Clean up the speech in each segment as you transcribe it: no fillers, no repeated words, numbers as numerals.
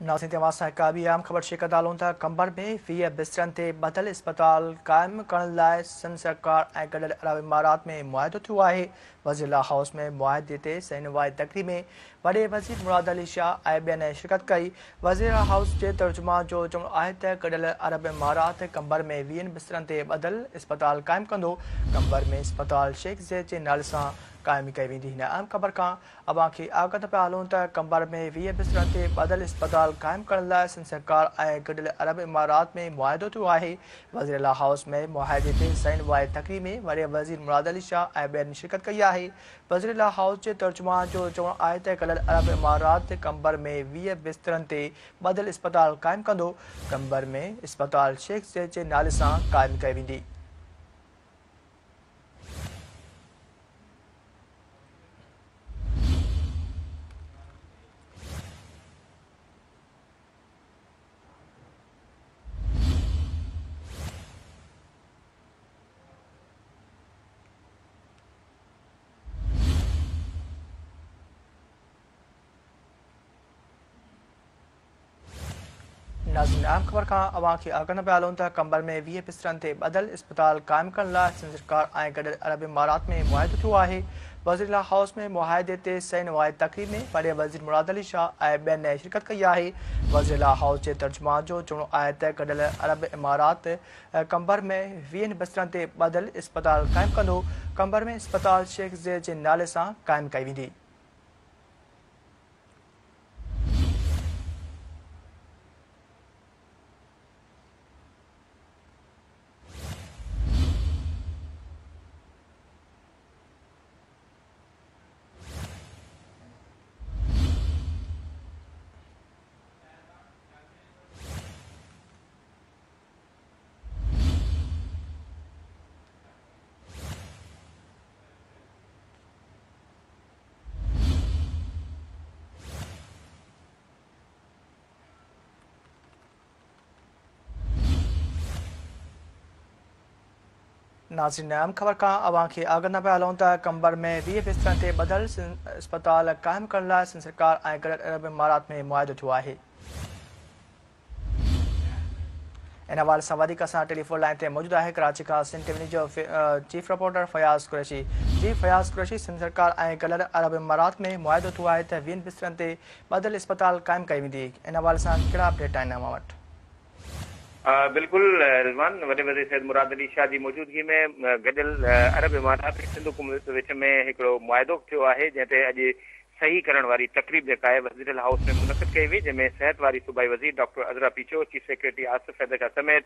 नाज़रीन तव्हां हिकु ॿी आम ख़बर शेयर कंदा हलूं था। कंबर में 20 बिस्तरनि ते बदल इस्पताल क़ाइमु करण लाइ सिंध सरकार ऐं गॾियल अरब इमारात में मुआहिदो थियो आहे। वज़ीर हाउस में मुआहिदे ते सैनवाई तक़रीब में वॾे वज़ीर मुराद अली शाह ऐं ॿियनि शिरकत कई। वज़ीर हाउस जे तर्जुमान जो चवणु आहे त गॾियल अरब इमारात कंबर में 20 बिस्तरनि ते बदल इस्पताल क़ाइमु कंदो। कंबर में इस्पताल शेख ज़ैद जे नाले सां क़ाइमु कई वेंदी। हिन अहम ख़बर खां अवां खे आगाह पिया हलूं त कंबर में 20 बिस्तरनि ते बदल इस्पताल क़ाइमु करण लाइ सिंध सरकार ऐं गॾियल अरब इमारात में मुआहिदो थियो आहे। वज़ीर हाउस में मुआहिदे ते सैनवाई तक़रीब में वॾे वज़ीर मुराद अली शाह ऐं ॿियनि शिरकत कई आहे। वज़ीर हाउस जे तर्जुमान जो चवणु आहे त गॾियल अरब इमारात कंबर में 20 बिस्तरनि ते बदल इस्पताल क़ाइमु कंदो। कंबर में इस्पताल शेख ज़ैद जे नाले सां क़ाइमु कई वेंदी। नाज़रीन अहम ख़बर खां अवां खे आगाह पिया हलूं था। कंबर में 20 बिस्तरनि ते बदल इस्पताल क़ाइमु करण लाइ सिंध सरकार ऐं गॾियल अरब इमारात में मुआहिदो थियो आहे। वज़ीर हाउस में मुआहिदे ते सैनवाई तक़रीब में वॾे वज़ीर मुराद अली शाह ऐं ॿियनि शिरकत कई आहे। वज़ीर हाउस जे तर्जुमान जो चवणु आहे त गॾियल अरब इमारात कंबर में 20 बिस्तरनि ते बदल इस्पताल क़ाइमु कंदो। कंबर में इस्पताल शेख ज़ैद जे नाले सां क़ाइमु कई वेंदी। नाज़रीन अहम ख़बर खां अवां खे आगाह पिया हलूं था। कंबर में 20 बिस्तरनि ते बदल इस्पताल क़ाइमु करण लाइ सिंध सरकार ऐं गॾियल अरब इमारात में मुआहिदो थियो आहे। इन हवाले सां वधीक असां टेलीफोन लाइन ते मौजूदु आहे कराची खां सिंध टीवी जो चीफ रिपोर्टर फयाज़ कुरैशी। जी फयाज़ कुरैशी, सिंध सरकार ऐं गॾियल अरब इमारात में मुआहिदो थियो आहे त 20 बिस्तरनि ते बदल इस्पताल क़ाइमु कई वेंदी। इन हवाले सां कहिड़ा अपडेट आहिनि अवां वटि? बिल्कुल रिज़वान, वॾे वज़ीर सैयद मुराद अली शाह जी मौजूदगी में गॾियल अरब इमारात सिंध हुकूमत विच में हिकिड़ो मुआहिदो थियो आहे, जंहिं ते अॼु सही करण वारी तक़रीब जेका आहे वज़ीर हाउस में मुनक़िद कई वई, जंहिंमें सिहत वारी सूबाई वज़ीर doctor Azra Pechuho, chief secretary Asif Haider Shah समेत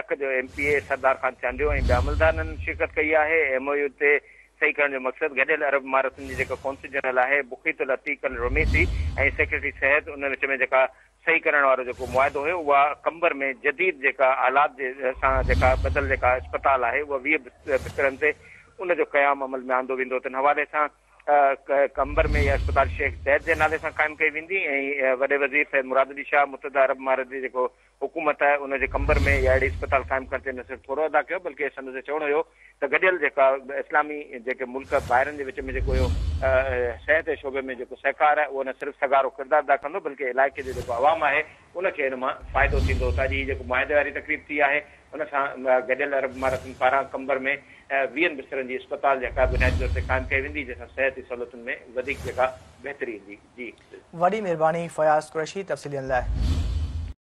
तक जो MPA सरदार ख़ान चांडियो ऐं ॿिया अमलदारनि शिरकत कई आहे। MOU ते सही करण जो मक़सदु गॾियल अरब इमारातुनि जी जेका कौंसिल जनरल आहे बुख़ीतुल अतीक़ अल रमीसी ऐं सेक्रेटरी सिहत, उन विच में जेका सही करण वारो जेको मुआहिदो हुयो उहा कंबर में जदीद जेका आलात सां जेका बदल जेका अस्पताल आहे उहा 20 बिस्तरनि ते उनजो क़याम अमल में आंदो वेंदो। त हवाले सां कंबर में इहा अस्पताल शेख ज़ैद जे नाले सां क़ाइमु कई वेंदी ऐं वॾे वज़ीर सैयद मुराद अली शाह मुतहदा अरब इमारात जी जेको हुकूमत आहे उनजे कंबर में इहा अहिड़ी अस्पताल क़ाइमु करण ते न सिर्फ़ु थोरो अदा कयो, बल्कि संदसि चवणो हुयो त गॾियल जेका इस्लामी जेके मुल्क ॿाहिरनि जे विच में जेको इहो सिहत जे शोबे में जेको सहकार आहे उहो न सिर्फ़ु सगारो किरदारु अदा कंदो, बल्कि इलाइक़े जो जेको अवाम आहे उनखे हिन मां फ़ाइदो थींदो। त अॼु हीअ जेको मुआहिदे वारी तक़रीब थी आहे उन सां गॾियल अरब इमारातुनि पारां कंबर में 20 बिस्तरनि जी अस्पताल जेका बुनियादी तौर ते क़ाइमु कई वेंदी, जंहिंसां सिहत जी सहूलियतुनि में वधीक जेका बहितरी ईंदी। जी, वॾी महिरबानी फयाज़ कुरैशी तफ़सीलियुनि लाइ।